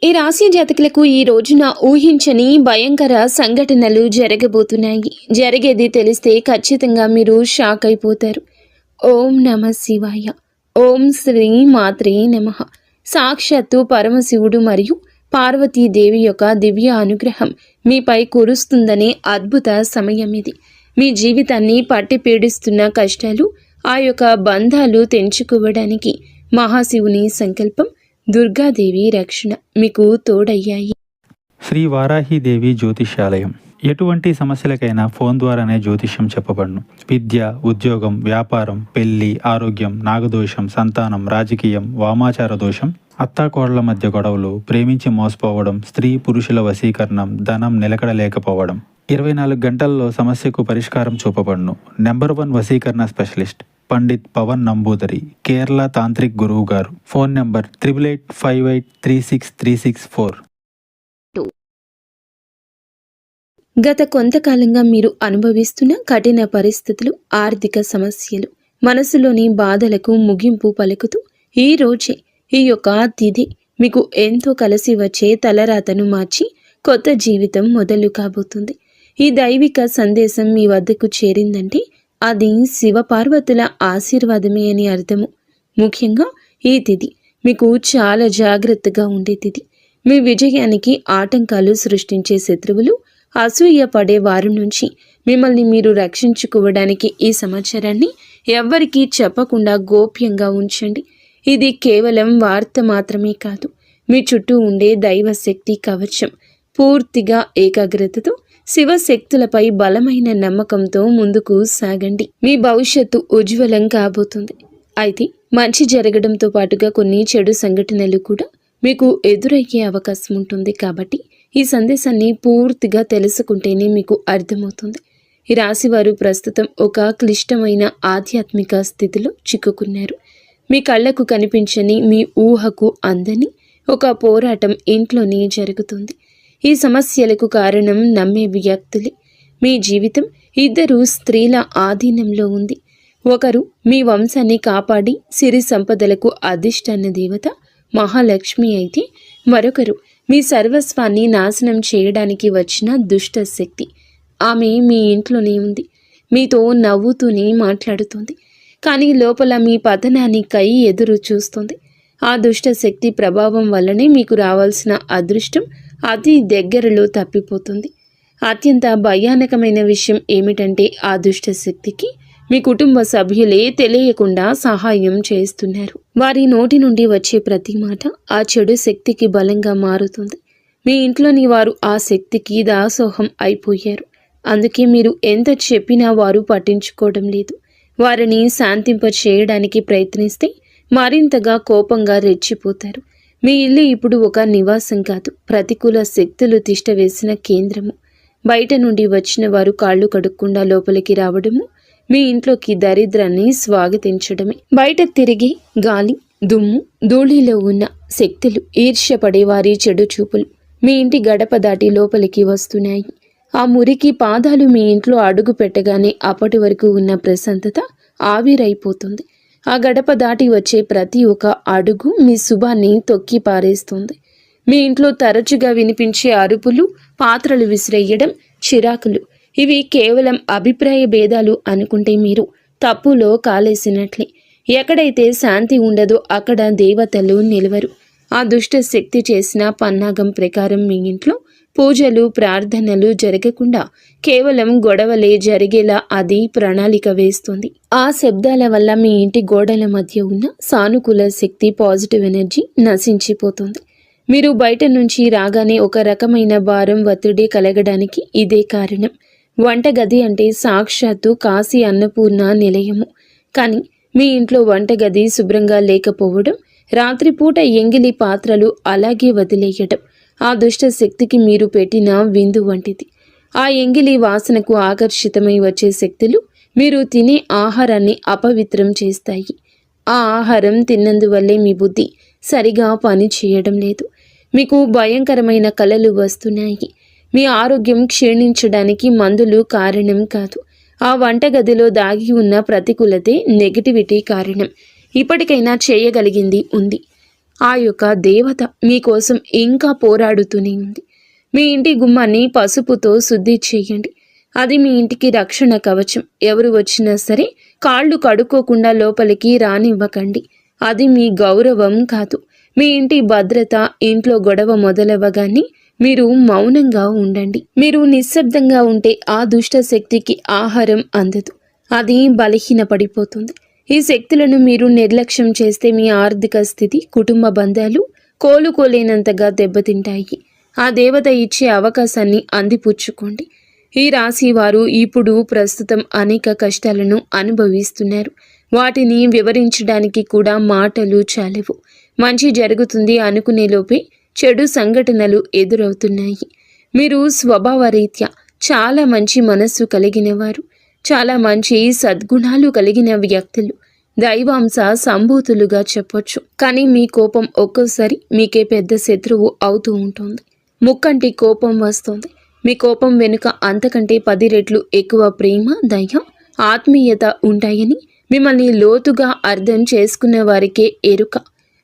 ఈ రాశి జాతకులకు ఈ రోజున ఊహించని భయంకర సంఘటనలు జరగబోతున్నాయి. జరిగేది తెలిస్తే ఖచ్చితంగా మీరు షాక్ అయిపోతారు. ఓం నమ శివాయ. ఓం శ్రీ మాత్రే నమః. సాక్షాత్తు పరమశివుడు మరియు పార్వతీదేవి యొక్క దివ్య అనుగ్రహం మీపై కురుస్తుందనే అద్భుత సమయం ఇది. మీ జీవితాన్ని పట్టి పీడిస్తున్న కష్టాలు, ఆ యొక్క బంధాలు తెంచుకోవడానికి మహాశివుని సంకల్పం, దుర్గాదేవి రక్షణ మీకు తోడయ్యాయి. శ్రీ వారాహిదేవి జ్యోతిష్యాలయం. ఎటువంటి సమస్యలకైనా ఫోన్ ద్వారానే జ్యోతిష్యం చెప్పబడును. విద్య, ఉద్యోగం, వ్యాపారం, పెళ్లి, ఆరోగ్యం, నాగదోషం, సంతానం, రాజకీయం, వామాచార దోషం, అత్తాకోడళ్ల మధ్య గొడవలు, ప్రేమించి మోసపోవడం, స్త్రీ పురుషుల వశీకరణం, ధనం నిలకడలేకపోవడం, 24 గంటల్లో సమస్యకు పరిష్కారం చూపబడును. నెంబర్ 1 వశీకరణ స్పెషలిస్ట్ పండిత్ పవన్ నంబూదరి, కేరళ తాంత్రిక్ గురువు గారు. Phone number 8858363634. గత కొంతకాలంగా మీరు అనుభవిస్తున్న కఠిన పరిస్థితులు, ఆర్థిక సమస్యలు, మనసులోని బాధలకు ముగింపు పలుకుతూ ఈ రోజే ఈ యొక్క తిథి మీకు ఎంతో కలిసి వచ్చే తలరాతను మార్చి కొత్త జీవితం మొదలు కాబోతుంది. ఈ దైవిక సందేశం మీ వద్దకు చేరిందంటే అది శివపార్వతుల ఆశీర్వాదమే అని అర్థము. ముఖ్యంగా ఈ తిథి మీకు చాలా జాగ్రత్తగా ఉండే తిథి. మీ విజయానికి ఆటంకాలు సృష్టించే శత్రువులు, అసూయ పడే వారి నుంచి మిమ్మల్ని మీరు రక్షించుకోవడానికి ఈ సమాచారాన్ని ఎవ్వరికీ చెప్పకుండా గోప్యంగా ఉంచండి. ఇది కేవలం వార్త మాత్రమే కాదు, మీ చుట్టూ ఉండే దైవశక్తి కవచం. పూర్తిగా ఏకాగ్రతతో శివశక్తులపై బలమైన నమ్మకంతో ముందుకు సాగండి. మీ భవిష్యత్తు ఉజ్వలం కాబోతుంది. అయితే మంచి జరగడంతో పాటుగా కొన్ని చెడు సంఘటనలు కూడా మీకు ఎదురయ్యే అవకాశం ఉంటుంది. కాబట్టి ఈ సందేశాన్ని పూర్తిగా తెలుసుకుంటేనే మీకు అర్థమవుతుంది. ఈ రాశివారు ప్రస్తుతం ఒక క్లిష్టమైన ఆధ్యాత్మిక స్థితిలో చిక్కుకున్నారు. మీ కళ్ళకు కనిపించని, మీ ఊహకు అందని ఒక పోరాటం ఇంట్లోనే జరుగుతుంది. ఈ సమస్యలకు కారణం నమ్మే వ్యక్తులే. మీ జీవితం 2 స్త్రీల ఆధీనంలో ఉంది. ఒకరు మీ వంశాన్ని కాపాడి సిరి సంపదలకు అధిష్టాన దేవత మహాలక్ష్మి అయితే, మరొకరు మీ సర్వస్వాన్ని నాశనం చేయడానికి వచ్చిన దుష్ట శక్తి. ఆమె మీ ఇంట్లోనే ఉంది, మీతో నవ్వుతూనే మాట్లాడుతుంది, కానీ లోపల మీ పతనానికై ఎదురు చూస్తుంది. ఆ దుష్ట శక్తి ప్రభావం వల్లనే మీకు రావాల్సిన అదృష్టం అతి దగ్గరలో తప్పిపోతుంది. అత్యంత భయానకమైన విషయం ఏమిటంటే ఆ దుష్ట శక్తికి మీ కుటుంబ సభ్యులే తెలియకుండా సహాయం చేస్తున్నారు. వారి నోటి నుండి వచ్చే ప్రతి మాట ఆ చెడు శక్తికి బలంగా మారుతుంది. మీ ఇంట్లోని వారు ఆ శక్తికి దాసోహం అయిపోయారు. అందుకే మీరు ఎంత చెప్పినా వారు పట్టించుకోవడం లేదు. వారిని శాంతింప చేయడానికి ప్రయత్నిస్తే మరింతగా కోపంగా రెచ్చిపోతారు. మీ ఇల్లు ఇప్పుడు ఒక నివాసం కాదు, ప్రతికూల శక్తులు తిష్టవేసిన కేంద్రము. బయట నుండి వచ్చిన వారు కాళ్ళు కడుక్కుండా లోపలికి రావడము మీ ఇంట్లోకి దరిద్రాన్ని స్వాగతించడమే. బయట తిరిగి గాలి, దుమ్ము, ధూళిలో ఉన్న శక్తులు, ఈర్ష్యపడే వారి చెడు చూపులు మీ ఇంటి గడప దాటి లోపలికి వస్తున్నాయి. ఆ మురికి పాదాలు మీ ఇంట్లో అడుగు పెట్టగానే అప్పటి వరకు ఉన్న ప్రశాంతత ఆవిరైపోతుంది. ఆ గడప దాటి వచ్చే ప్రతి ఒక్క అడుగు మీ శుభాన్ని తొక్కి పారేస్తుంది. మీ ఇంట్లో తరచుగా వినిపించే అరుపులు, పాత్రలు విసిరేయడం, చిరాకులు, ఇవి కేవలం అభిప్రాయ భేదాలు అనుకుంటే మీరు తప్పులో కాలేసినట్లే. ఎక్కడైతే శాంతి ఉండదో అక్కడ దేవతలు నిలవరు. ఆ దుష్ట శక్తి చేసిన పన్నాగం ప్రకారం మీ ఇంట్లో పూజలు, ప్రార్థనలు జరగకుండా కేవలం గొడవలే జరిగేలా అది ప్రణాళిక వేస్తుంది. ఆ శబ్దాల వల్ల మీ ఇంటి గోడల మధ్య ఉన్న సానుకూల శక్తి, పాజిటివ్ ఎనర్జీ నశించిపోతుంది. మీరు బయట నుంచి రాగానే ఒక రకమైన భారం, ఒత్తిడి కలగడానికి ఇదే కారణం. వంటగది అంటే సాక్షాత్తు కాశీ అన్నపూర్ణ నిలయము. కానీ మీ ఇంట్లో వంటగది శుభ్రంగా లేకపోవడం, రాత్రిపూట ఎంగిలి పాత్రలు అలాగే వదిలేయటం ఆ దుష్ట శక్తికి మీరు పెట్టిన విందు వంటిది. ఆ ఎంగిలి వాసనకు ఆకర్షితమై వచ్చే శక్తులు మీరు తినే ఆహారాన్ని అపవిత్రం చేస్తాయి. ఆ ఆహారం తిన్నందువల్లే మీ బుద్ధి సరిగా పని చేయడం లేదు. మీకు భయంకరమైన కలలు వస్తున్నాయి. మీ ఆరోగ్యం క్షీణించడానికి మందులు కారణం కాదు. ఆ వంటగదిలో దాగి ఉన్న ప్రతికూలతే, నెగటివిటీ కారణం. ఇప్పటికైనా చేయగలిగింది ఉంది. ఆ యొక్క దేవత మీకోసం ఇంకా పోరాడుతూనే ఉంది. మీ ఇంటి గుమ్మాన్ని పసుపుతో శుద్ధి చేయండి. అది మీ ఇంటికి రక్షణ కవచం. ఎవరు వచ్చినా సరే కాళ్ళు కడుక్కోకుండా లోపలికి రానివ్వకండి. అది మీ గౌరవం కాదు. మీ ఇంటి భద్రత. ఇంట్లో గొడవ మొదలవ్వగానే మీరు మౌనంగా ఉండండి. మీరు నిశ్శబ్దంగా ఉంటే ఆ దుష్ట శక్తికి ఆహారం అందదు. అది బలహీనపడిపోతుంది. ఈ శక్తులను మీరు నిర్లక్ష్యం చేస్తే మీ ఆర్థిక స్థితి, కుటుంబ బంధాలు కోలుకోలేనంతగా దెబ్బతింటాయి. ఆ దేవత ఇచ్చే అవకాశాన్ని అందిపుచ్చుకోండి. ఈ రాశి వారు ఇప్పుడు ప్రస్తుతం అనేక కష్టాలను అనుభవిస్తున్నారు. వాటిని వివరించడానికి కూడా మాటలు చాలవు. మంచి జరుగుతుంది అనుకునే లోపే చెడు సంఘటనలు ఎదురవుతున్నాయి. మీరు స్వభావరీత్యా చాలా మంచి మనస్సు కలిగిన వారు, చాలా మంచి సద్గుణాలు కలిగిన వ్యక్తులు, దైవాంశ సంభూతులుగా చెప్పొచ్చు. కానీ మీ కోపం ఒక్కోసారి మీకే పెద్ద శత్రువు అవుతూ ఉంటుంది. ముక్కంటి కోపం వస్తుంది. మీ కోపం వెనుక అంతకంటే 10 రెట్లు ఎక్కువ ప్రేమ, దయ, ఆత్మీయత ఉంటాయని మిమ్మల్ని లోతుగా అర్థం చేసుకున్న వారికే ఎరుక.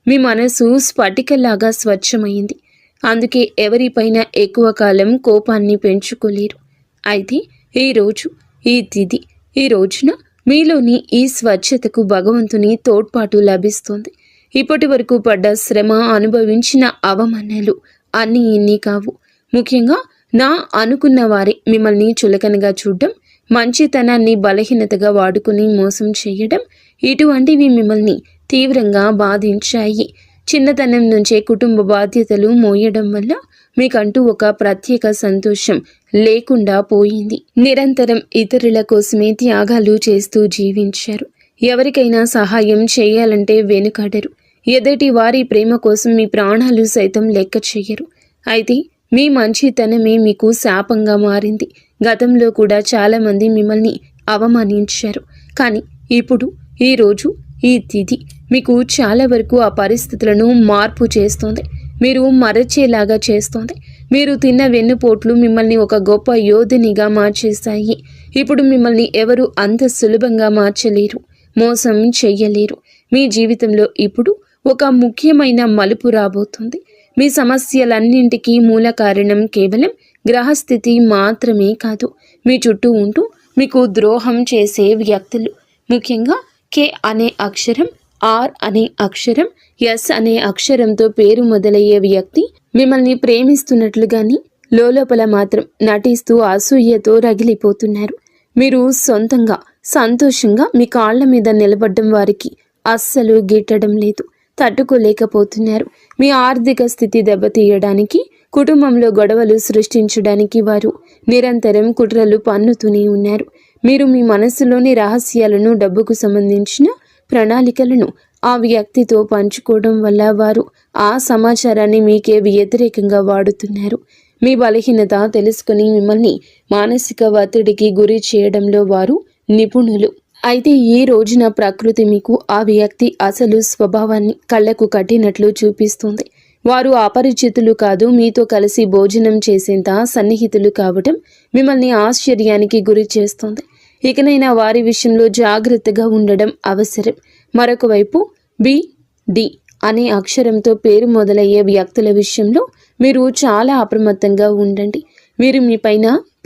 మీ మనసు స్ఫటికలాగా స్వచ్ఛమైంది. అందుకే ఎవరిపైన ఎక్కువ కాలం కోపాన్ని పెంచుకోలేరు. అయితే ఈరోజు, ఈ తిథి, ఈ రోజున మీలోని ఈ స్వచ్ఛతకు భగవంతుని తోడ్పాటు లభిస్తుంది. ఇప్పటి వరకు పడ్డ శ్రమ, అనుభవించిన అవమానాలు అన్నీ ఇన్ని కావు. ముఖ్యంగా నా అనుకున్న వారే మిమ్మల్ని చులకనగా చూడడం, మంచితనాన్ని బలహీనతగా వాడుకుని మోసం చేయడం, ఇటువంటివి మిమ్మల్ని తీవ్రంగా బాధించాయి. చిన్నతనం నుంచే కుటుంబ బాధ్యతలు మోయడం వల్ల మీకంటూ ఒక ప్రత్యేక సంతోషం లేకుండా పోయింది. నిరంతరం ఇతరుల కోసమే త్యాగాలు చేస్తూ జీవించారు. ఎవరికైనా సహాయం చేయాలంటే వెనుకాడరు. ఎదుటి వారి ప్రేమ కోసం మీ ప్రాణాలు సైతం లెక్క చేయరు. అయితే మీ మంచితనమే మీకు శాపంగా మారింది. గతంలో కూడా చాలామంది మిమ్మల్ని అవమానించారు. కానీ ఇప్పుడు, ఈరోజు, ఈ తిథి మీకు చాలా వరకు ఆ పరిస్థితులను మార్పు చేస్తోంది. మీరు మరచేలాగా చేస్తోంది. మీరు తిన్న వెన్నుపోట్లు మిమ్మల్ని ఒక గొప్ప యోధునిగా మార్చేస్తాయి. ఇప్పుడు మిమ్మల్ని ఎవరు అంత సులభంగా మార్చలేరు, మోసం చెయ్యలేరు. మీ జీవితంలో ఇప్పుడు ఒక ముఖ్యమైన మలుపు రాబోతుంది. మీ సమస్యలన్నింటికీ మూల కారణం కేవలం గ్రహస్థితి మాత్రమే కాదు, మీ చుట్టూ ఉంటూ మీకు ద్రోహం చేసే వ్యక్తులు. ముఖ్యంగా కే అనే అక్షరం, ఆర్ అనే అక్షరం, ఎస్ అనే అక్షరంతో పేరు మొదలయ్యే వ్యక్తి మిమ్మల్ని ప్రేమిస్తున్నట్లుగాని లోపల మాత్రం నటిస్తూ అసూయతో రగిలిపోతున్నారు. మీరు సొంతంగా సంతోషంగా మీ కాళ్ల మీద నిలబడ్డం వారికి అస్సలు గిట్టడం లేదు, తట్టుకోలేకపోతున్నారు. మీ ఆర్థిక స్థితి దెబ్బతీయడానికి, కుటుంబంలో గొడవలు సృష్టించడానికి వారు నిరంతరం కుట్రలు పన్నుతూనే ఉన్నారు. మీరు మీ మనస్సులోని రహస్యాలను, డబ్బుకు సంబంధించిన ప్రణాళికలను ఆ వ్యక్తితో పంచుకోవడం వల్ల వారు ఆ సమాచారాన్ని మీకే వ్యతిరేకంగా వాడుతున్నారు. మీ బలహీనత తెలుసుకుని మిమ్మల్ని మానసిక ఒత్తిడికి గురి చేయడంలో వారు నిపుణులు. అయితే ఈ రోజున ప్రకృతి మీకు ఆ వ్యక్తి అసలు స్వభావాన్ని కళ్ళకు కట్టినట్లు చూపిస్తుంది. వారు అపరిచితులు కాదు, మీతో కలిసి భోజనం చేసేంత సన్నిహితులు కావటం మిమ్మల్ని ఆశ్చర్యానికి గురి చేస్తుంది. ఇకనైనా వారి విషయంలో జాగ్రత్తగా ఉండడం అవసరం. మరొక వైపు బి అనే అక్షరంతో పేరు మొదలయ్యే వ్యక్తుల విషయంలో మీరు చాలా అప్రమత్తంగా ఉండండి. వీరు మీ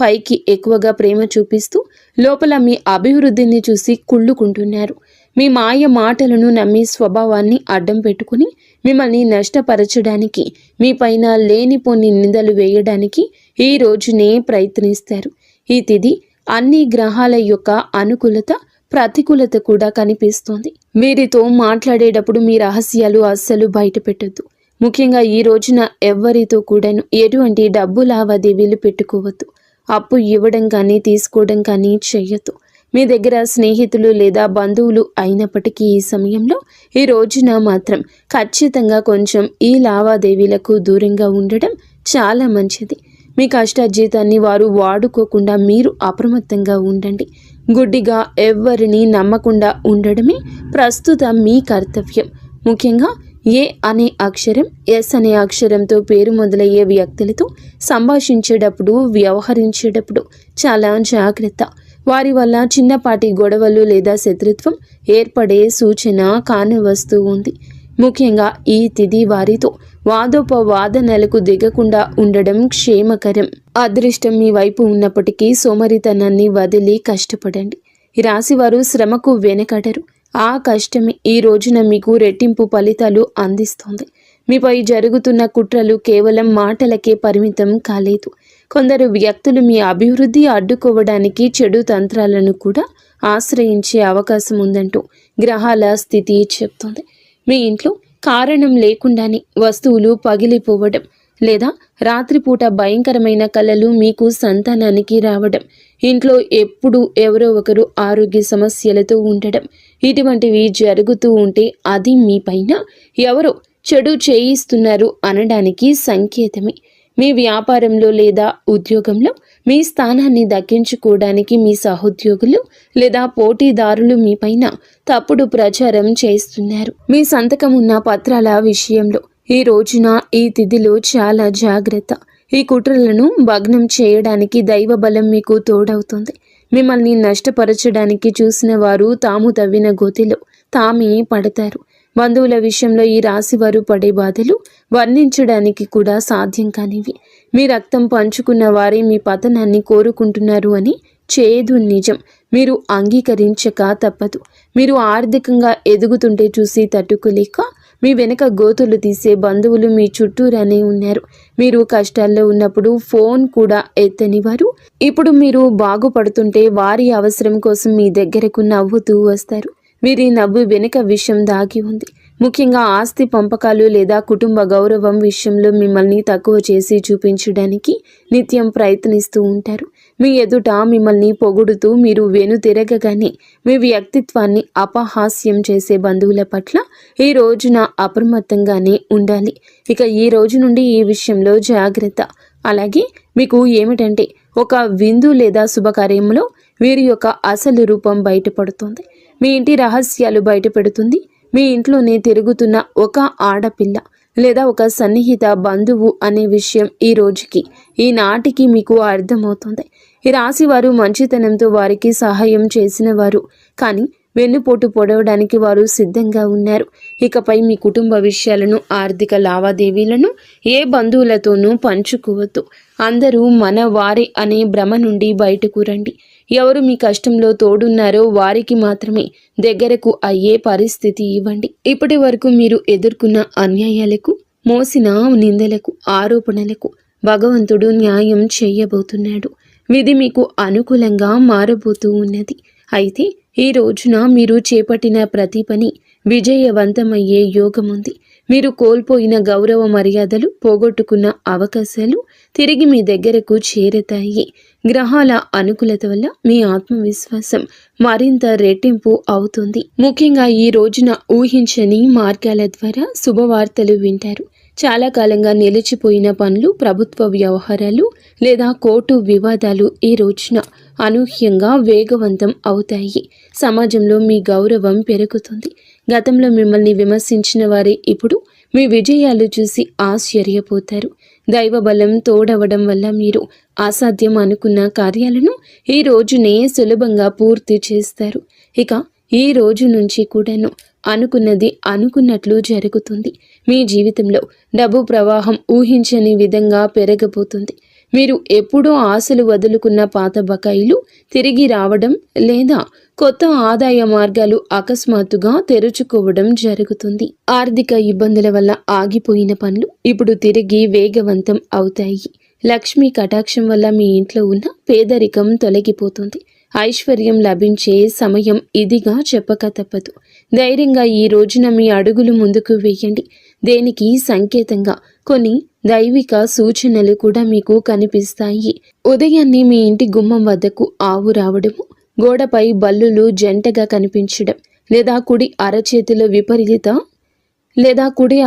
పైకి ఎక్కువగా ప్రేమ చూపిస్తూ లోపల మీ అభివృద్ధిని చూసి కుళ్ళుకుంటున్నారు. మీ మాయ మాటలను నమ్మి స్వభావాన్ని అడ్డం పెట్టుకుని మిమ్మల్ని నష్టపరచడానికి, మీ పైన లేనిపోని నిందలు వేయడానికి ఈ రోజునే ప్రయత్నిస్తారు. ఈ తిథి అన్ని గ్రహాల యొక్క అనుకూలత, ప్రతికూలత కూడా కనిపిస్తోంది. వీరితో మాట్లాడేటప్పుడు మీ రహస్యాలు అస్సలు బయట పెట్టొద్దు. ముఖ్యంగా ఈ రోజున ఎవ్వరితో కూడాను ఎటువంటి డబ్బు లావాదేవీలు పెట్టుకోవద్దు. అప్పు ఇవ్వడం కానీ తీసుకోవడం కానీ చెయ్యొద్దు. మీ దగ్గర స్నేహితులు లేదా బంధువులు అయినప్పటికీ ఈ సమయంలో, ఈ రోజున మాత్రం ఖచ్చితంగా కొంచెం ఈ లావాదేవీలకు దూరంగా ఉండడం చాలా మంచిది. మీ కష్టార్జితాన్ని వారు వాడుకోకుండా మీరు అప్రమత్తంగా ఉండండి. గుడ్డిగా ఎవ్వరిని నమ్మకుండా ఉండడమే ప్రస్తుతం మీ కర్తవ్యం. ముఖ్యంగా ఏ అనే అక్షరం, ఎస్ అనే అక్షరంతో పేరు మొదలయ్యే వ్యక్తులతో సంభాషించేటప్పుడు, వ్యవహరించేటప్పుడు చాలా జాగ్రత్త. వారి వల్ల చిన్నపాటి గొడవలు లేదా శత్రుత్వం ఏర్పడే సూచన కానవస్తూ ఉంది. ముఖ్యంగా ఈ తిథి వారితో వాదోపవాదనలకు దిగకుండా ఉండడం క్షేమకరం. అదృష్టం మీ వైపు ఉన్నప్పటికీ సోమరితనాన్ని వదిలి కష్టపడండి. ఈ రాశివారు శ్రమకు వెనకడరు. ఆ కష్టమే ఈ రోజున మీకు రెట్టింపు ఫలితాలు అందిస్తోంది. మీపై జరుగుతున్న కుట్రలు కేవలం మాటలకే పరిమితం కాలేదు. కొందరు వ్యక్తులు మీ అభివృద్ధి అడ్డుకోవడానికి చెడు తంత్రాలను కూడా ఆశ్రయించే అవకాశం ఉందంటూ గ్రహాల స్థితి చెప్తోంది. మీ ఇంట్లో కారణం లేకుండానే వస్తువులు పగిలిపోవడం లేదా రాత్రిపూట భయంకరమైన కలలు మీకు సంతానానికి రావడం, ఇంట్లో ఎప్పుడు ఎవరో ఒకరు ఆరోగ్య సమస్యలతో ఉండడం, ఇటువంటివి జరుగుతూ ఉంటే అది మీ పైన ఎవరో చెడు చేయిస్తున్నారు అనడానికి సంకేతమే. మీ వ్యాపారంలో లేదా ఉద్యోగంలో మీ స్థానాన్ని దక్కించుకోవడానికి మీ సహోద్యోగులు లేదా పోటీదారులు మీపైన తప్పుడు ప్రచారం చేస్తున్నారు. మీ సంతకం ఉన్న పత్రాల విషయంలో ఈ రోజున ఈ తిథిలో చాలా జాగ్రత్త. ఈ కుట్రలను భగ్నం చేయడానికి దైవ బలం మీకు తోడవుతుంది. మిమ్మల్ని నష్టపరచడానికి చూసిన వారు తాము తవ్విన గోతిలో తామే పడతారు. బంధువుల విషయంలో ఈ రాశివారు పడే బాధలు వర్ణించడానికి కూడా సాధ్యం కానివి. మీ రక్తం పంచుకున్న వారే మీ పతనాన్ని కోరుకుంటున్నారు అని చేదు నిజం. మీరు అంగీకరించక తప్పదు. మీరు ఆర్థికంగా ఎదుగుతుంటే చూసి తట్టుకోలేక మీ వెనక గోతులు తీసే బంధువులు మీ చుట్టూరానే ఉన్నారు. మీరు కష్టాల్లో ఉన్నప్పుడు ఫోన్ కూడా ఎత్తని వారు ఇప్పుడు మీరు బాగుపడుతుంటే వారి అవసరం కోసం మీ దగ్గరకు నవ్వుతూ వస్తారు. వీరి నవ్వు వెనుక విషయం దాగి ఉంది. ముఖ్యంగా ఆస్తి పంపకాలు లేదా కుటుంబ గౌరవం విషయంలో మిమ్మల్ని తక్కువ చేసి చూపించడానికి నిత్యం ప్రయత్నిస్తూ ఉంటారు. మీ ఎదుట మిమ్మల్ని పొగుడుతూ మీరు వెనుతిరగగానే మీ వ్యక్తిత్వాన్ని అపహాస్యం చేసే బంధువుల పట్ల ఈ రోజున అప్రమత్తంగానే ఉండాలి. ఇక ఈ రోజు నుండి ఈ విషయంలో జాగ్రత్త. అలాగే మీకు ఏమిటంటే ఒక విందు లేదా శుభకార్యంలో వీరి యొక్క అసలు రూపం బయటపడుతుంది. మీ ఇంటి రహస్యాలు బయటపెడుతుంది. మీ ఇంట్లోనే తిరుగుతున్న ఒక ఆడపిల్ల లేదా ఒక సన్నిహిత బంధువు అనే విషయం ఈ రోజుకి ఈనాటికి మీకు అర్థమవుతుంది. ఈ రాశి వారు మంచితనంతో వారికి సహాయం చేసిన వారు, కానీ వెన్నుపోటు పొడవడానికి వారు సిద్ధంగా ఉన్నారు. ఇకపై మీ కుటుంబ విషయాలను, ఆర్థిక లావాదేవీలను ఏ బంధువులతోనూ పంచుకోవద్దు. అందరూ మన వారే అనే భ్రమ నుండి బయటకు రండి. ఎవరు మీ కష్టంలో తోడున్నారో వారికి మాత్రమే దగ్గరకు అయ్యే పరిస్థితి ఇవ్వండి. ఇప్పటి వరకు మీరు ఎదుర్కొన్న అన్యాయాలకు, మోసిన నిందలకు, ఆరోపణలకు భగవంతుడు న్యాయం చేయబోతున్నాడు. విధి మీకు అనుకూలంగా మారబోతూ ఉన్నది. అయితే ఈ రోజున మీరు చేపట్టిన ప్రతి పని విజయవంతమయ్యే యోగం ఉంది. మీరు కోల్పోయిన గౌరవ మర్యాదలు, పోగొట్టుకున్న అవకాశాలు తిరిగి మీ దగ్గరకు చేరతాయి. గ్రహాల అనుకూలత వల్ల మీ ఆత్మవిశ్వాసం మరింత రెట్టింపు అవుతుంది. ముఖ్యంగా ఈ రోజున ఊహించని మార్గాల ద్వారా శుభవార్తలు వింటారు. చాలా కాలంగా నిలిచిపోయిన పనులు, ప్రభుత్వ వ్యవహారాలు లేదా కోర్టు వివాదాలు ఈ రోజున అనూహ్యంగా వేగవంతం అవుతాయి. సమాజంలో మీ గౌరవం పెరుగుతుంది. గతంలో మిమ్మల్ని విమర్శించిన వారే ఇప్పుడు మీ విజయాలు చూసి ఆశ్చర్యపోతారు. దైవ బలం తోడవడం వల్ల మీరు అసాధ్యం అనుకున్న కార్యాలను ఈ రోజునే సులభంగా పూర్తి చేస్తారు. ఇక ఈ రోజు నుంచి కూడాను అనుకున్నది అనుకున్నట్లు జరుగుతుంది. మీ జీవితంలో డబ్బు ప్రవాహం ఊహించని విధంగా పెరగబోతుంది. మీరు ఎప్పుడో ఆశలు వదులుకున్న పాత బకాయిలు తిరిగి రావడం లేదా కొత్త ఆదాయ మార్గాలు అకస్మాత్తుగా తెరుచుకోవడం జరుగుతుంది. ఆర్థిక ఇబ్బందుల వల్ల ఆగిపోయిన పనులు ఇప్పుడు తిరిగి వేగవంతం అవుతాయి. లక్ష్మీ కటాక్షం వల్ల మీ ఇంట్లో ఉన్న పేదరికం తొలగిపోతుంది. ఐశ్వర్యం లభించే సమయం ఇదిగా చెప్పక తప్పదు. ధైర్యంగా ఈ రోజున మీ అడుగులు ముందుకు వేయండి. దేనికి సంకేతంగా కొన్ని దైవిక సూచనలు కూడా మీకు కనిపిస్తాయి. ఉదయాన్నే మీ ఇంటి గుమ్మం వద్దకు ఆవు రావడము, గోడపై బల్లులు జంటగా కనిపించడం లేదా కుడి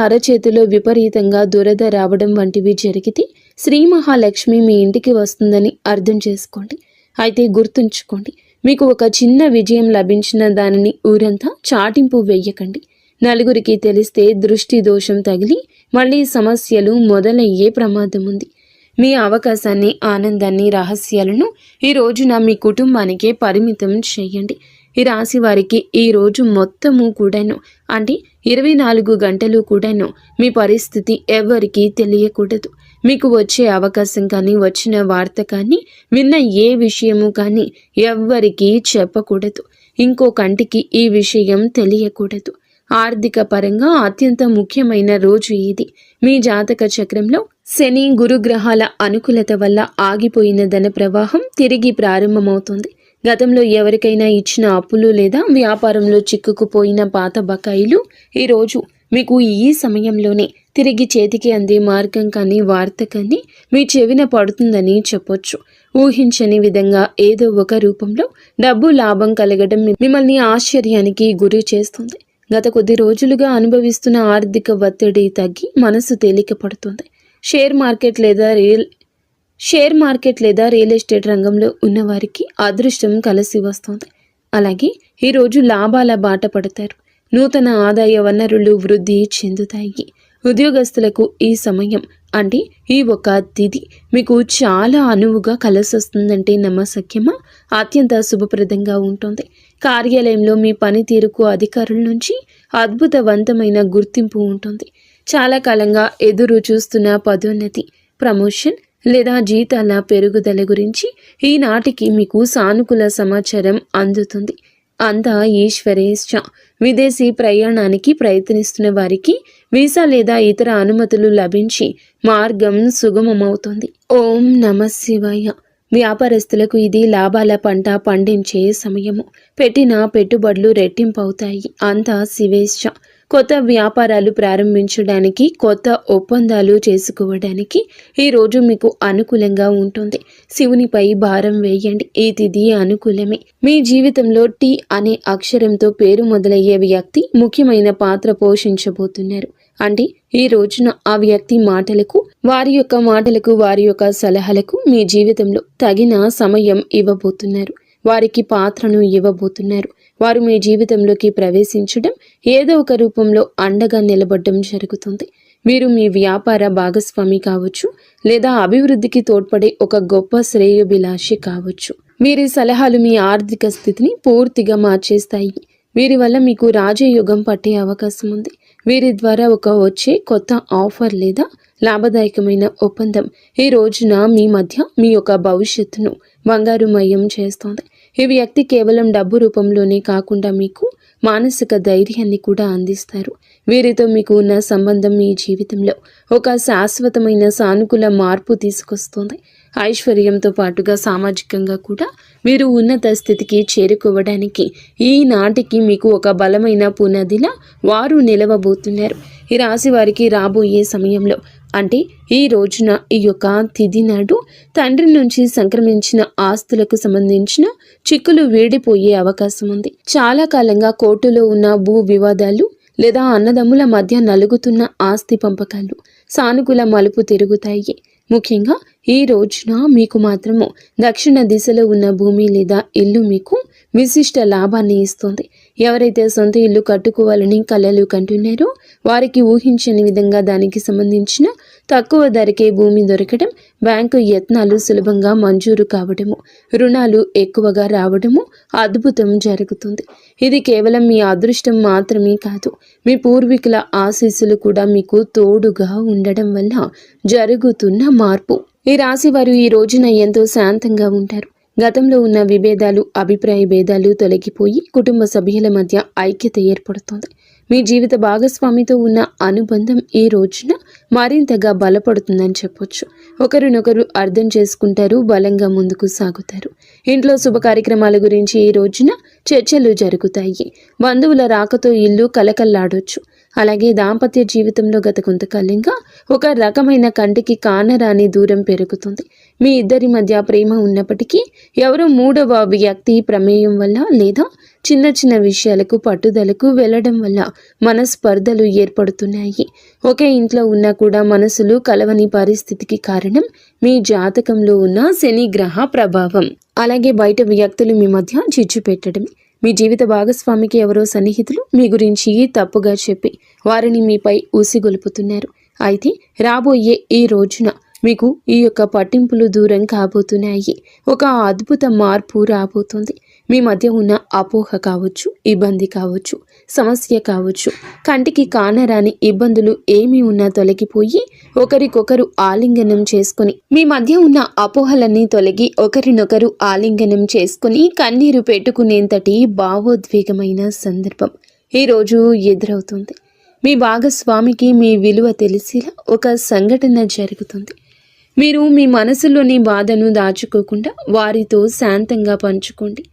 అరచేతిలో విపరీతంగా దురద రావడం వంటివి జరిగితే శ్రీ మహాలక్ష్మి మీ ఇంటికి వస్తుందని అర్థం చేసుకోండి. అయితే గుర్తుంచుకోండి, మీకు ఒక చిన్న విజయం లభించిన దానిని ఊరంతా చాటింపు వేయకండి. నలుగురికి తెలిస్తే దృష్టి దోషం తగిలి మళ్ళీ సమస్యలు మొదలయ్యే ప్రమాదం ఉంది. మీ అవకాశాన్ని, ఆనందాన్ని, రహస్యాలను ఈ రోజున మీ కుటుంబానికే పరిమితం చేయండి. ఈ రాశి వారికి ఈ రోజు మొత్తము కూడాను అంటే 24 గంటలు కూడాను మీ పరిస్థితి ఎవరికీ తెలియకూడదు. మీకు వచ్చే అవకాశం కానీ, వచ్చిన వార్త కానీ, విన్న ఏ విషయము కానీ ఎవ్వరికీ చెప్పకూడదు. ఇంకో కంటికి ఈ విషయం తెలియకూడదు. ఆర్థిక పరంగా అత్యంత ముఖ్యమైన రోజు ఇది. మీ జాతక చక్రంలో శని గురుగ్రహాల అనుకూలత వల్ల ఆగిపోయిన ధన ప్రవాహం తిరిగి ప్రారంభమవుతుంది. గతంలో ఎవరికైనా ఇచ్చిన అప్పులు లేదా వ్యాపారంలో చిక్కుకుపోయిన పాత బకాయిలు ఈరోజు మీకు ఈ సమయంలోనే తిరిగి చేతికి అందే మార్గం కానీ, వార్త కానీ మీ చెవిన పడుతుందని చెప్పొచ్చు. ఊహించని విధంగా ఏదో ఒక రూపంలో డబ్బు లాభం కలగడం మిమ్మల్ని ఆశ్చర్యానికి గురి చేస్తుంది. గత కొద్ది రోజులుగా అనుభవిస్తున్న ఆర్థిక ఒత్తిడి తగ్గి మనసు తేలిక పడుతుంది. షేర్ మార్కెట్ లేదా రియల్ ఎస్టేట్ రంగంలో ఉన్నవారికి అదృష్టం కలిసి వస్తుంది. అలాగే ఈరోజు లాభాల బాట పడతారు. నూతన ఆదాయ వనరులు వృద్ధి చెందుతాయి. ఉద్యోగస్తులకు ఈ సమయం అంటే ఈ ఒక తిథి మీకు చాలా అనువుగా కలిసొస్తుందంటే నమ్మశక్యమా? అత్యంత శుభప్రదంగా ఉంటుంది. కార్యాలయంలో మీ పనితీరుకు అధికారుల నుంచి అద్భుతవంతమైన గుర్తింపు ఉంటుంది. చాలా కాలంగా ఎదురు చూస్తున్న పదోన్నతి, ప్రమోషన్ లేదా జీతాల పెరుగుదల గురించి ఈనాటికి మీకు సానుకూల సమాచారం అందుతుంది. అంతా ఈశ్వరేచ్ఛ. విదేశీ ప్రయాణానికి ప్రయత్నిస్తున్న వారికి వీసా లేదా ఇతర అనుమతులు లభించి మార్గం సుగమమవుతుంది. ఓం నమః శివాయ. వ్యాపారస్తులకు ఇది లాభాల పంట పండించే సమయము. పెట్టిన పెట్టుబడులు రెట్టింపవుతాయి. అంతా శివేచ్ఛ. కొత్త వ్యాపారాలు ప్రారంభించడానికి, కొత్త ఒప్పందాలు చేసుకోవడానికి ఈరోజు మీకు అనుకూలంగా ఉంటుంది. శివునిపై భారం వేయండి. ఈ తిథి అనుకూలమే. మీ జీవితంలో టీ అనే అక్షరంతో పేరు మొదలయ్యే వ్యక్తి ముఖ్యమైన పాత్ర పోషించబోతున్నారు. అంటే ఈ రోజున ఆ వ్యక్తి మాటలకు, వారి యొక్క సలహాలకు మీ జీవితంలో తగిన సమయం ఇవ్వబోతున్నారు. వారికి పాత్రను ఇవ్వబోతున్నారు. వారు మీ జీవితంలోకి ప్రవేశించడం, ఏదో ఒక రూపంలో అండగా నిలబడడం జరుగుతుంది. మీరు మీ వ్యాపార భాగస్వామి కావచ్చు, లేదా అభివృద్ధికి తోడ్పడే ఒక గొప్ప శ్రేయోభిలాషి కావచ్చు. వీరి సలహాలు మీ ఆర్థిక స్థితిని పూర్తిగా మార్చేస్తాయి. వీరి వల్ల మీకు రాజయోగం పట్టే అవకాశం ఉంది. వీరి ద్వారా వచ్చే కొత్త ఆఫర్ లేదా లాభదాయకమైన ఒప్పందం ఈ రోజున మీ మధ్య మీ యొక్క భవిష్యత్తును బంగారుమయం చేస్తోంది. ఈ వ్యక్తి కేవలం డబ్బు రూపంలోనే కాకుండా మీకు మానసిక ధైర్యాన్ని కూడా అందిస్తారు. వీరితో మీకు ఉన్న సంబంధం మీ జీవితంలో ఒక శాశ్వతమైన సానుకూల మార్పు తీసుకొస్తుంది. ఐశ్వర్యంతో పాటుగా సామాజికంగా కూడా మీరు ఉన్నత స్థితికి చేరుకోవడానికి ఈనాటికి మీకు ఒక బలమైన పునాదిలా వారు నిలవబోతున్నారు. ఈ రాశి వారికి రాబోయే సమయంలో అంటే ఈ రోజున ఈ యొక్క తిథి నాడు తండ్రి నుంచి సంక్రమించిన ఆస్తులకు సంబంధించిన చిక్కులు వీడిపోయే అవకాశం ఉంది. చాలా కాలంగా కోర్టులో ఉన్న భూ వివాదాలు లేదా అన్నదమ్ముల మధ్య నలుగుతున్న ఆస్తి పంపకాలు సానుకూల మలుపు తిరుగుతాయి. ముఖ్యంగా ఈ రోజున మీకు మాత్రము దక్షిణ దిశలో ఉన్న భూమి లేదా ఇల్లు మీకు విశిష్ట లాభాన్ని ఇస్తుంది. ఎవరైతే సొంత ఇల్లు కట్టుకోవాలని కలలు కంటున్నారో వారికి ఊహించని విధంగా దానికి సంబంధించిన తక్కువ ధరకే భూమి దొరకడం, బ్యాంకు యత్నాలు సులభంగా మంజూరు కావడము, రుణాలు ఎక్కువగా రావడము అద్భుతం జరుగుతుంది. ఇది కేవలం మీ అదృష్టం మాత్రమే కాదు, మీ పూర్వీకుల ఆశీస్సులు కూడా మీకు తోడుగా ఉండడం వల్ల జరుగుతున్న మార్పు. ఈ రాశి వారు ఈ రోజున ఎంతో శాంతంగా ఉంటారు. గతంలో ఉన్న విభేదాలు, అభిప్రాయ భేదాలు తొలగిపోయి కుటుంబ సభ్యుల మధ్య ఐక్యత ఏర్పడుతుంది. మీ జీవిత భాగస్వామితో ఉన్న అనుబంధం ఈ రోజున మరింతగా బలపడుతుందని చెప్పొచ్చు. ఒకరినొకరు అర్థం చేసుకుంటారు, బలంగా ముందుకు సాగుతారు. ఇంట్లో శుభ కార్యక్రమాల గురించి ఈ రోజున చర్చలు జరుగుతాయి. బంధువుల రాకతో ఇల్లు కలకల్లాడొచ్చు. అలాగే దాంపత్య జీవితంలో గత కొంతకాలంగా ఒక రకమైన కంటికి కానరాని దూరం పెరుగుతుంది. మీ ఇద్దరి మధ్య ప్రేమ ఉన్నప్పటికీ ఎవరో మూడవ వ్యక్తి ప్రమేయం వల్ల లేదా చిన్న చిన్న విషయాలకు పట్టుదలకు వెళ్ళడం వల్ల మనస్పర్ధలు ఏర్పడుతున్నాయి. ఒకే ఇంట్లో ఉన్నా కూడా మనసులు కలవని పరిస్థితికి కారణం మీ జాతకంలో ఉన్న శని గ్రహ ప్రభావం. అలాగే బయట వ్యక్తులు మీ మధ్య చిచ్చు పెట్టడమే. మీ జీవిత భాగస్వామికి ఎవరో సన్నిహితులు మీ గురించి తప్పుగా చెప్పి వారిని మీపై ఊసిగొలుపుతున్నారు. అయితే రాబోయే ఈ రోజున మీకు ఈ యొక్క పట్టింపులు దూరం కాబోతున్నాయి. ఒక అద్భుత మార్పు రాబోతుంది. మీ మధ్య ఉన్న అపోహ కావచ్చు, ఇబ్బంది కావచ్చు, సమస్య కావచ్చు, కంటికి కానరాని ఇబ్బందులు ఏమీ ఉన్నా తొలగిపోయి ఒకరికొకరు ఆలింగనం చేసుకుని మీ మధ్య ఉన్న అపోహలన్నీ తొలగి ఒకరినొకరు ఆలింగనం చేసుకుని కన్నీరు పెట్టుకునేంతటి భావోద్వేగమైన సందర్భం ఈరోజు ఎదురవుతుంది. మీ భాగస్వామికి మీ విలువ తెలిసేలా ఒక సంఘటన జరుగుతుంది. మీరు మీ మనసులోని బాధను దాచుకోకుండా వారితో శాంతంగా పంచుకోండి.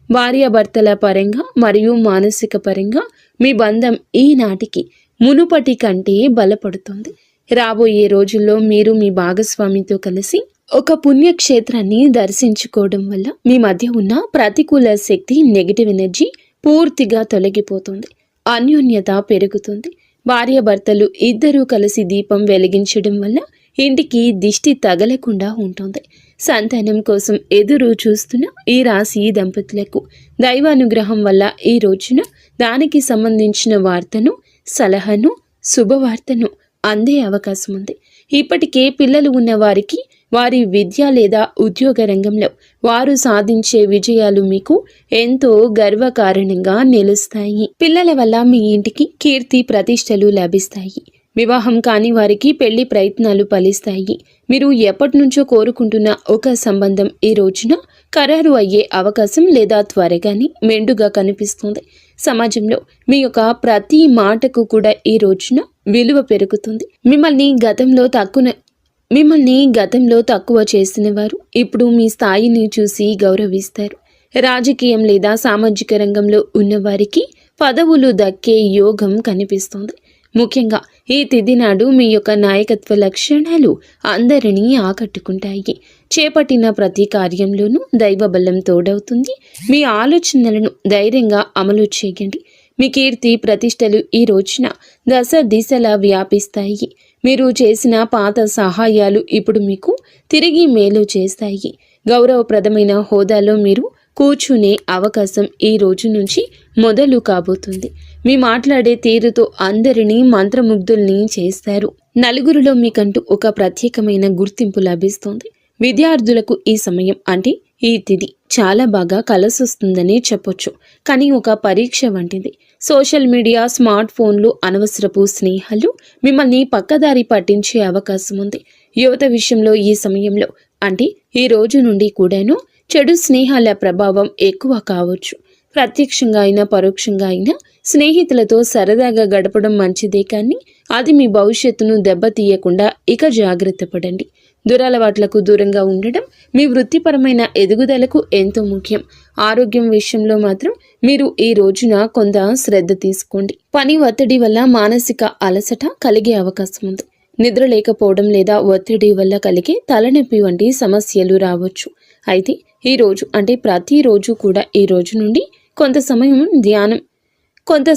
భార్యాభర్తల పరంగా మరియు మానసిక పరంగా మీ బంధం ఈనాటికి మునుపటి కంటే బలపడుతుంది. రాబోయే రోజుల్లో మీరు మీ భాగస్వామితో కలిసి ఒక పుణ్యక్షేత్రాన్ని దర్శించుకోవడం వల్ల మీ మధ్య ఉన్న ప్రతికూల శక్తి, నెగిటివ్ ఎనర్జీ పూర్తిగా తొలగిపోతుంది. అన్యోన్యత పెరుగుతుంది. భార్యాభర్తలు ఇద్దరూ కలిసి దీపం వెలిగించడం వల్ల ఇంటికి దిష్టి తగలకుండా ఉంటుంది. సంతానం కోసం ఎదురు చూస్తున్న ఈ రాశి దంపతులకు దైవానుగ్రహం వల్ల ఈ రోజున దానికి సంబంధించిన వార్తను, సలహాను, శుభవార్తను అందే అవకాశం ఉంది. ఇప్పటికే పిల్లలు ఉన్న వారికి వారి విద్య లేదా ఉద్యోగ రంగంలో వారు సాధించే విజయాలు మీకు ఎంతో గర్వకారణంగా నిలుస్తాయి. పిల్లల వల్ల మీ ఇంటికి కీర్తి ప్రతిష్టలు లభిస్తాయి. వివాహం కాని వారికి పెళ్లి ప్రయత్నాలు ఫలిస్తాయి. మీరు ఎప్పటి నుంచో కోరుకుంటున్న ఒక సంబంధం ఈ రోజున ఖరారు అయ్యే అవకాశం లేదా త్వరగానే మెండుగా కనిపిస్తుంది. సమాజంలో మీ యొక్క ప్రతి మాటకు కూడా ఈ రోజున విలువ పెరుగుతుంది. మిమ్మల్ని గతంలో తక్కువ చేసిన వారు ఇప్పుడు మీ స్థాయిని చూసి గౌరవిస్తారు. రాజకీయం లేదా సామాజిక రంగంలో ఉన్నవారికి పదవులు దక్కే యోగం కనిపిస్తుంది. ముఖ్యంగా ఈ తిథి నాడు మీ యొక్క నాయకత్వ లక్షణాలు అందరినీ ఆకట్టుకుంటాయి. చేపట్టిన ప్రతి కార్యంలోనూ దైవ బలం తోడవుతుంది. మీ ఆలోచనలను ధైర్యంగా అమలు చేయండి. మీ కీర్తి ప్రతిష్టలు ఈ రోజున దశ దిశలా వ్యాపిస్తాయి. మీరు చేసిన పాత సహాయాలు ఇప్పుడు మీకు తిరిగి మేలు చేస్తాయి. గౌరవప్రదమైన హోదాలో మీరు కూర్చునే అవకాశం ఈ రోజు నుంచి మొదలు కాబోతుంది. మీ మాట్లాడే తీరుతో అందరినీ మంత్రముగ్ధుల్ని చేస్తారు. నలుగురిలో మీకంటూ ఒక ప్రత్యేకమైన గుర్తింపు లభిస్తుంది. విద్యార్థులకు ఈ సమయం అంటే ఈ తిథి చాలా బాగా కలిసొస్తుందని చెప్పొచ్చు. కానీ ఒక పరీక్ష వంటిది. సోషల్ మీడియా, స్మార్ట్ ఫోన్లు, అనవసరపు స్నేహాలు మిమ్మల్ని పక్కదారి పట్టించే అవకాశం ఉంది. యువత విషయంలో ఈ సమయంలో అంటే ఈ రోజు నుండి కూడాను చెడు స్నేహాల ప్రభావం ఎక్కువ కావచ్చు. ప్రత్యక్షంగా అయినా పరోక్షంగా అయినా స్నేహితులతో సరదాగా గడపడం మంచిదే, కానీ అది మీ భవిష్యత్తును దెబ్బతీయకుండా ఇక జాగ్రత్త పడండి. దురలవాట్లకు దూరంగా ఉండడం మీ వృత్తిపరమైన ఎదుగుదలకు ఎంతో ముఖ్యం. ఆరోగ్యం విషయంలో మాత్రం మీరు ఈ రోజున కొంత శ్రద్ధ తీసుకోండి. పని ఒత్తిడి వల్ల మానసిక అలసట కలిగే అవకాశం ఉంది. నిద్ర లేకపోవడం లేదా ఒత్తిడి వల్ల కలిగే తలనొప్పి వంటి సమస్యలు రావచ్చు. అయితే ఈ రోజు అంటే ప్రతిరోజు కూడా ఈ రోజు నుండి కొంత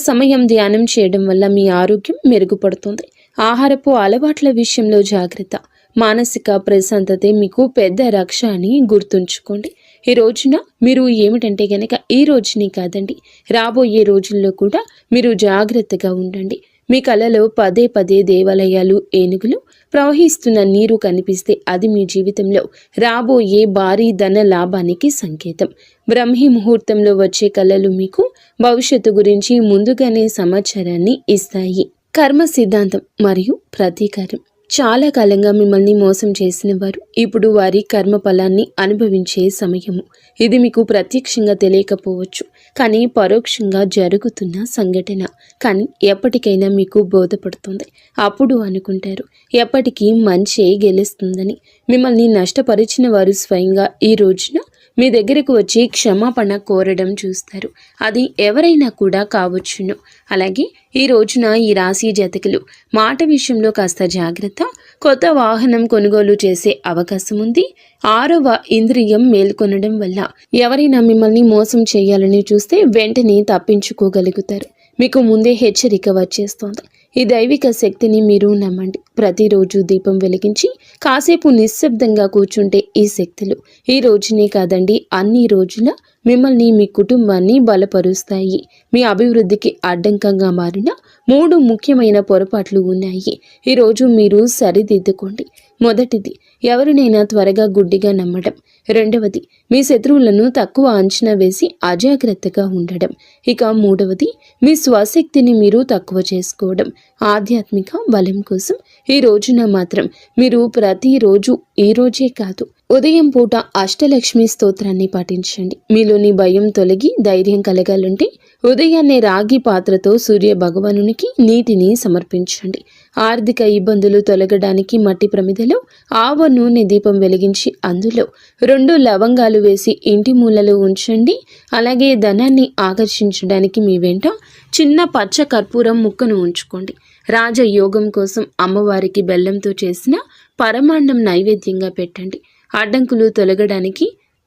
సమయం ధ్యానం చేయడం వల్ల మీ ఆరోగ్యం మెరుగుపడుతుంది. ఆహారపు అలవాట్ల విషయంలో జాగ్రత్త. మానసిక ప్రశాంతతే మీకు పెద్ద రక్ష అని గుర్తుంచుకోండి. ఈ రోజున మీరు ఏమిటంటే గనక ఈ రోజుని కాదండి, రాబోయే రోజుల్లో కూడా మీరు జాగ్రత్తగా ఉండండి. మీ కలలో పదే పదే దేవాలయాలు, ఏనుగులు, ప్రవహిస్తున్న నీరు కనిపిస్తే అది మీ జీవితంలో రాబోయే భారీ ధన లాభానికి సంకేతం. బ్రహ్మీ ముహూర్తంలో వచ్చే కళలు మీకు భవిష్యత్తు గురించి ముందుగానే సమాచారాన్ని ఇస్తాయి. కర్మ సిద్ధాంతం మరియు ప్రతీకారం. చాలా కాలంగా మిమ్మల్ని మోసం చేసిన వారు ఇప్పుడు వారి కర్మ ఫలాన్ని అనుభవించే సమయము. ఇది మీకు ప్రత్యక్షంగా తెలియకపోవచ్చు, కానీ పరోక్షంగా జరుగుతున్న సంఘటన. కానీ ఎప్పటికైనా మీకు బోధపడుతుంది. అప్పుడు అనుకుంటారు ఎప్పటికీ మంచే గెలుస్తుందని. మిమ్మల్ని నష్టపరిచిన వారు స్వయంగా ఈ రోజున మీ దగ్గరకు వచ్చి క్షమాపణ కోరడం చూస్తారు. అది ఎవరైనా కూడా కావచ్చును. అలాగే ఈ రోజున ఈ రాశి జాతకులు మాట విషయంలో కాస్త జాగ్రత్త. కొత్త వాహనం కొనుగోలు చేసే అవకాశం ఉంది. 6వ ఇంద్రియం మేల్కొనడం వల్ల ఎవరైనా మిమ్మల్ని మోసం చేయాలని చూస్తే వెంటనే తప్పించుకోగలుగుతారు. మీకు ముందే హెచ్చరిక వచ్చేస్తోంది. ఈ దైవిక శక్తిని మీరు నమ్మండి. ప్రతిరోజు దీపం వెలిగించి కాసేపు నిశ్శబ్దంగా కూర్చుంటే ఈ శక్తులు ఈ రోజునే కాదండి, అన్ని రోజుల మిమ్మల్ని, మీ కుటుంబాన్ని బలపరుస్తాయి. మీ అభివృద్ధికి అడ్డంకంగా మారిన 3 ముఖ్యమైన పొరపాట్లు ఉన్నాయి. ఈరోజు మీరు సరిదిద్దుకోండి. మొదటిది, ఎవరినైనా త్వరగా గుడ్డిగా నమ్మడం. రెండవది, మీ శత్రువులను తక్కువ అంచనా వేసి అజాగ్రత్తగా ఉండడం. ఇక మూడవది, మీ స్వశక్తిని మీరు తక్కువ చేసుకోవడం. ఆధ్యాత్మిక బలం కోసం ఈ రోజున మాత్రం మీరు ప్రతిరోజు, ఈ రోజే కాదు, ఉదయం పూట అష్టలక్ష్మి స్తోత్రాన్ని పఠించండి. మీలోని భయం తొలగి ధైర్యం కలగాలంటే ఉదయాన్నే రాగి పాత్రతో సూర్య భగవానునికి నీటిని సమర్పించండి. ఆర్థిక ఇబ్బందులు తొలగడానికి మట్టి ప్రమిదలో ఆవ నూనె దీపం వెలిగించి అందులో 2 లవంగాలు వేసి ఇంటి మూలలో ఉంచండి. అలాగే ధనాన్ని ఆకర్షించడానికి మీ వెంట చిన్న పచ్చ కర్పూరం ముక్కను ఉంచుకోండి. రాజయోగం కోసం అమ్మవారికి బెల్లంతో చేసిన పరమాన్నం నైవేద్యంగా పెట్టండి. అడ్డంకులు తొలగడానికి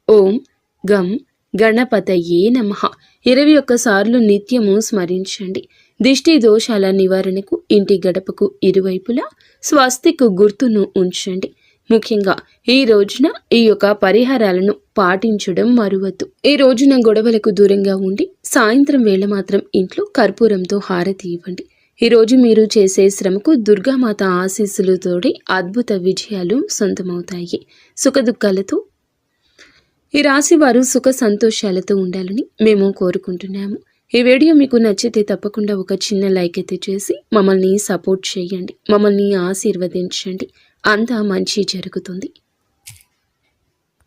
ఓం గం గణపతయే నమః 21 సార్లు నిత్యము స్మరించండి. దిష్టి దోషాల నివారణకు ఇంటి గడపకు ఇరువైపులా స్వస్తిక్ గుర్తును ఉంచండి. ముఖ్యంగా ఈ రోజున ఈ యొక్క పరిహారాలను పాటించడం మరువద్దు. ఈ రోజున గొడవలకు దూరంగా ఉండి సాయంత్రం వేళ మాత్రం ఇంట్లో కర్పూరంతో హారతి ఇవ్వండి. ఈ రోజు మీరు చేసే శ్రమకు దుర్గామాత ఆశీస్సులు తోడి అద్భుత విజయాలు సొంతమవుతాయి. సుఖదుఖాలతో ఈ రాశి వారు సుఖ సంతోషాలతో ఉండాలని మేము కోరుకుంటున్నాము. ఈ వీడియో మీకు నచ్చితే తప్పకుండా ఒక చిన్న లైక్ అయితే చేసి మమ్మల్ని సపోర్ట్ చేయండి. మమ్మల్ని ఆశీర్వదించండి. అంతా మంచి జరుగుతుంది.